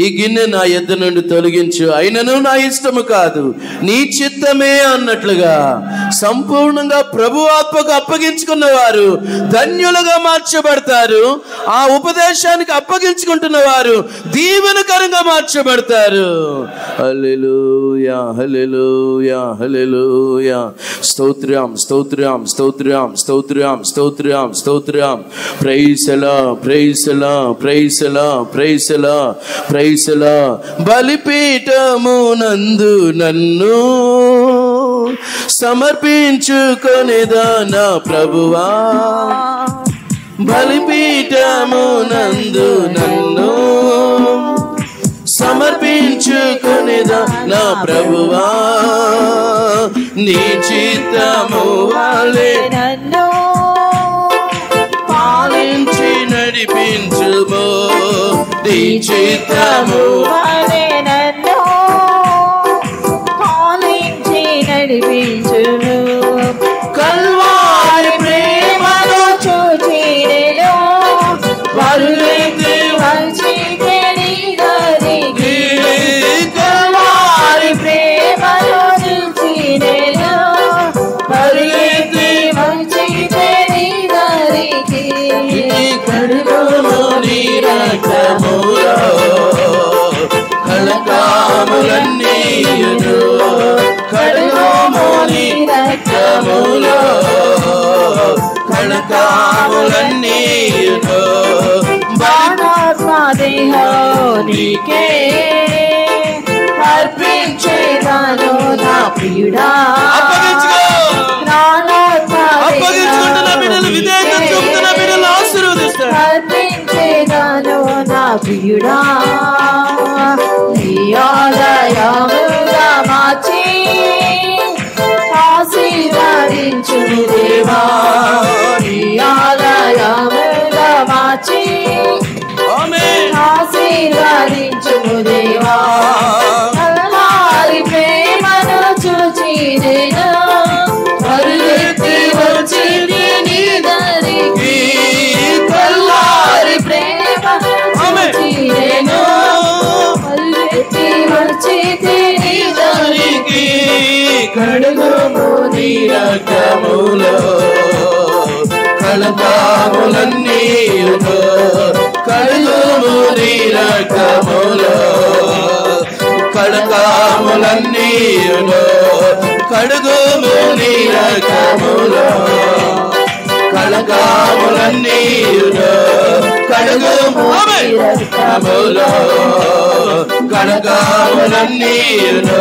Speaker 2: ఈ గిన్నె నా యొద్ద నుండి తొలగించు, అయినను నా ఇష్టము కాదు నీ చిత్తమే అన్నట్లుగా సంపూర్ణంగా ప్రభు ఆత్మకు అప్పగించుకున్న వారు ధన్యులుగా మార్చబడతారు. ఆ ఉపదేశానికి అప్పగించుకుంటున్న వారు దీవెనకరంగా మార్చబడతారు. హల్లెలూయా హల్లెలూయా హల్లెలూయా స్తోత్రం స్తోత్రం స్తోత్రం స్తోత్రం స్తోత్రం స్తోత్రం ప్రైసలా ప్రైసలా ప్రైసలా ప్రైసలా ప్రైసలా బలిపీఠము నందు నన్ను సమర్పించుకొనేదా నా ప్రభువా, బలిపీఠము నందు నన్ను సమర్పించుకొనేదా నా ప్రభువా, నీ చిత్తము వాలే
Speaker 4: నన్ను
Speaker 2: పాలించి నడిపించుమో, నీ చిత్తము
Speaker 4: వలె నన్ను పాలించి నడిపించును. కల్వారి ప్రేమను చూచి నేను పరుగెత్తి వచ్చితే నీ దరికి. కల్వారి ప్రేమను చూచి నేను పరుగెత్తి వచ్చితే నీ దరికి.
Speaker 2: కడుగుము నీ రక్తములో కళకాములన్నీయును. కడుగుము నీ రక్తములో కళకాములన్నీయును.
Speaker 4: నీకే అర్పించేదాను నా ప్రియుడా. అర్పించేదాను నా ప్రియుడా. నీ ఆలయముగా మార్చి ఆశీర్వదించు దేవా. నీ ఆలయముగా మార్చి ఆశీర్వదించు దేవా. కల్వారి ప్రేమను చూచి నేను పరుగెత్తి వచ్చింది నీ దరికి. కల్వారి ప్రేమను చూచి నేను పరుగెత్తి వచ్చింది నీ దరికి.
Speaker 2: కడుగుము నీ రక్తములో కళకాములన్నీయును. కడుగుము నీ రక్తములో కళకాములన్నీయును. కడుగుము నీ రక్తములో కళకాములన్నీయును. కడుగుము నీ రక్తములో కళకాములన్నీయును.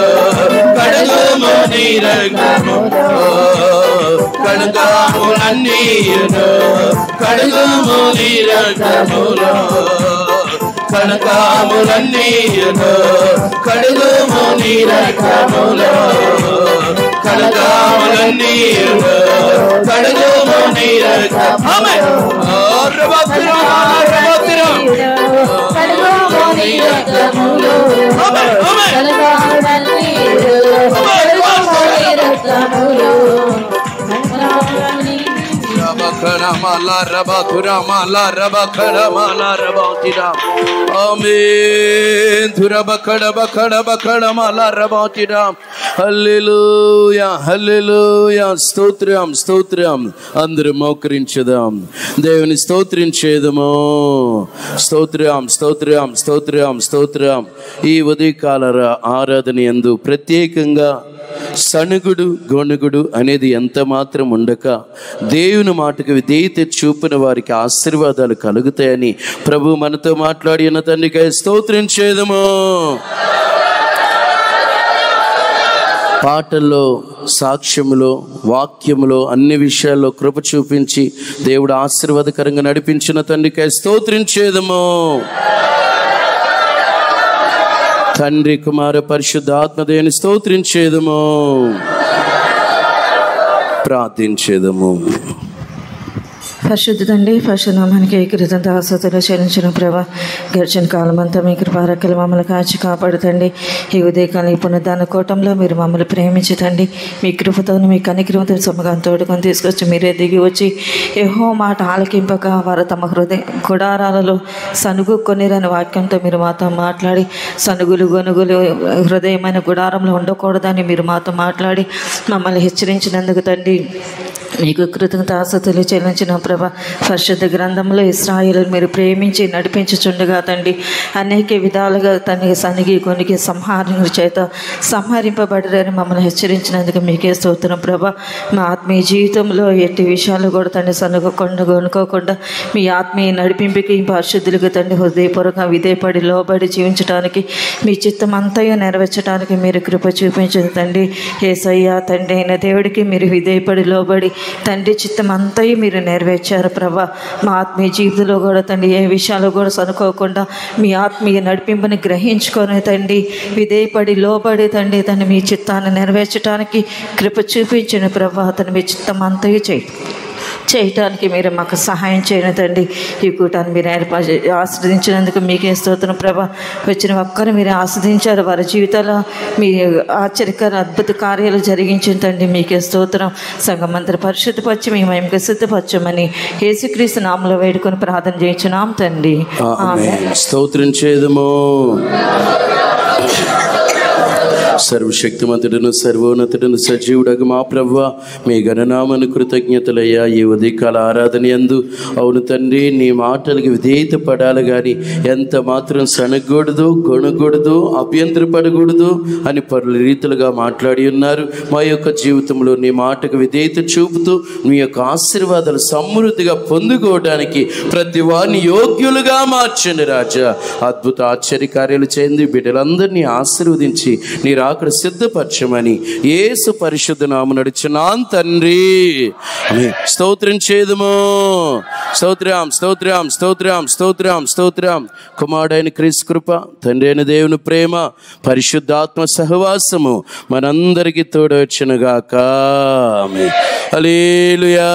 Speaker 2: కడుగుము నీ రక్తములో కళకాములన్నీయును. కడుగుము నీ రక్తములో కళకాములన్నీయును. కడుగుము నీ రక్తములో కళకాములన్నీయును. కడుగుము నీ రక్తములో
Speaker 4: కడుగుము నీ రక్తములో
Speaker 2: స్తోత్రం స్తోత్రం. అందరూ మోకరించుదాం, దేవుని స్తోత్రించేదము. స్తోత్రం స్తోత్రం స్తోత్రం స్తోత్రం. ఈ ఉదయకాల ఆరాధన యందు ప్రత్యేకంగా సణుగుడు గొణుగుడు అనేది ఎంత మాత్రం ఉండక దేవుని మాటకు విధేయత చూపిన వారికి ఆశీర్వాదాలు కలుగుతాయని ప్రభు మనతో మాట్లాడి ఉన్న తండ్రికై స్తోత్రించేదము. పాటల్లో, సాక్ష్యములో, వాక్యములో అన్ని విషయాల్లో కృప చూపించి దేవుడు ఆశీర్వాదకరంగా నడిపించిన తండ్రికై స్తోత్రించేదము. తండ్రి కుమార పరిశుద్ధాత్మదేవుని స్తోత్రించేదము, ప్రార్థించేదము.
Speaker 4: పరిశుద్ధ తండ్రి, పరిశుద్ధనామానికి కృతజ్ఞత ఆస్తుతులు చెల్లించిన ప్రభా, గడిచిన కాలం అంతా మీ కృపారెక్కలు మమ్మల్ని కాచి కాపాడుతండి. ఈ ఉదయకాలం ఈ పునరుద్ధాన కూటంలో మీరు మమ్మల్ని ప్రేమించదండి. మీ కృపతో మీ కనికరంతో సమగా తోడుకొని తీసుకొచ్చి మీరే దిగి వచ్చి యెహోవా మాట ఆలకింపక వారు తమ గుడారాలలో సనుగు కొనిరని వాక్యంతో మీరు మాతో మాట్లాడి, సనుగులు గొనుగులు హృదయమైన గుడారంలో ఉండకూడదని మీరు మాతో మాట్లాడి మమ్మల్ని హెచ్చరించినందుకు తండ్రి మీకు కృతజ్ఞత ఆస్తుతులు చెల్లించిన ప్రభా. పరిశుద్ధ గ్రంథంలో ఇశ్రాయేలును మీరు ప్రేమించి నడిపించుచుండగా తండ్రి అనేక విధాలుగా తండ్రి సనిగి కొనికి సంహారం చేత సంహరింపబడరని మమ్మల్ని హెచ్చరించినందుకు మీకే స్తోత్రం ప్రభా. మా ఆత్మీయ జీవితంలో ఎట్టి విషయాలు కూడా తండ్రి సనుగకుండా కొనుక్కోకుండా మీ ఆత్మీయ నడిపింపుకి పరిశుద్ధులకు తండ్రి హృదయపూర్వకంగా విధేయపడి లోబడి జీవించడానికి మీ చిత్తం అంతయో నెరవేర్చడానికి మీరు కృప చూపించండి తండ్రి. యేసయ్య తండ్రి అయిన దేవుడికి మీరు విధేయపడి లోబడి తండ్రి చిత్తం అంతయు మీరు నెరవేర్చారు ప్రభా. మా ఆత్మీయ జీవితంలో కూడా తండ్రి ఏ విషయాలు కూడా సనుకోకుండా మీ ఆత్మీయ నడిపింపుని గ్రహించుకొని తండ్రి విధేయపడి లోబడి తండ్రి మీ చిత్తాన్ని నెరవేర్చడానికి కృప చూపించిన ప్రభా. మీ చిత్తం అంతయు చేయి. చేయటానికి మీరు మాకు సహాయం చేయను తండ్రి. ఈ కూటాన్ని మీరు ఆస్వాదించినందుకు మీకే స్తోత్రం ప్రభా. వచ్చిన ఒక్కరు మీరు ఆస్వాదించారు, వారి జీవితాల్లో మీ ఆశ్చర్యకర అద్భుత కార్యాలు జరిగించిన తండ్రి మీకే స్తోత్రం. సంఘమంతర పరిశుద్ధపరచి మీ మహిమకు సిద్ధపరచమని యేసుక్రీస్తు నామములో వేడుకొని ప్రార్థన చేయించున్నాం తండ్రి.
Speaker 2: ఆమేన్. స్తోత్రం చేదుము. సర్వశక్తిమంతుడును సర్వోన్నతుడును సజీవుడగు మా ప్రభువా, మీ గణనామను కృతజ్ఞతలయ్యా. ఈ ఉదయకాల ఆరాధన యందు అవును తండ్రి, నీ మాటలకు విధేయత పడాలి కానీ ఎంత మాత్రం సనగకూడదు, కొనకూడదు, అభ్యంతరపడకూడదు అని పలు రీతులుగా మాట్లాడి ఉన్నారు. మా యొక్క జీవితంలో నీ మాటకు విధేయత చూపుతూ మీ యొక్క ఆశీర్వాదాలు సమృద్ధిగా పొందుకోవడానికి ప్రతి వారిని యోగ్యులుగా మార్చండి రాజా. అద్భుత ఆశ్చర్యకార్యాలు చేయండి. బిడ్డలందరినీ ఆశీర్వదించి నీ అక్కడ సిద్ధపరచమని యేసు పరిశుద్ధ నామమున నడుచున్నాను తండ్రి. స్తోత్రం చేదుము. స్తోత్రం స్తోత్రం స్తోత్రం స్తోత్రం స్తోత్రం. కుమారుడైన క్రీస్తు కృప, తండ్రి అయిన దేవుని ప్రేమ, పరిశుద్ధాత్మ సహవాసము మనందరికీ తోడవచ్చునుగాక. ఆమేన్. హల్లెలూయా.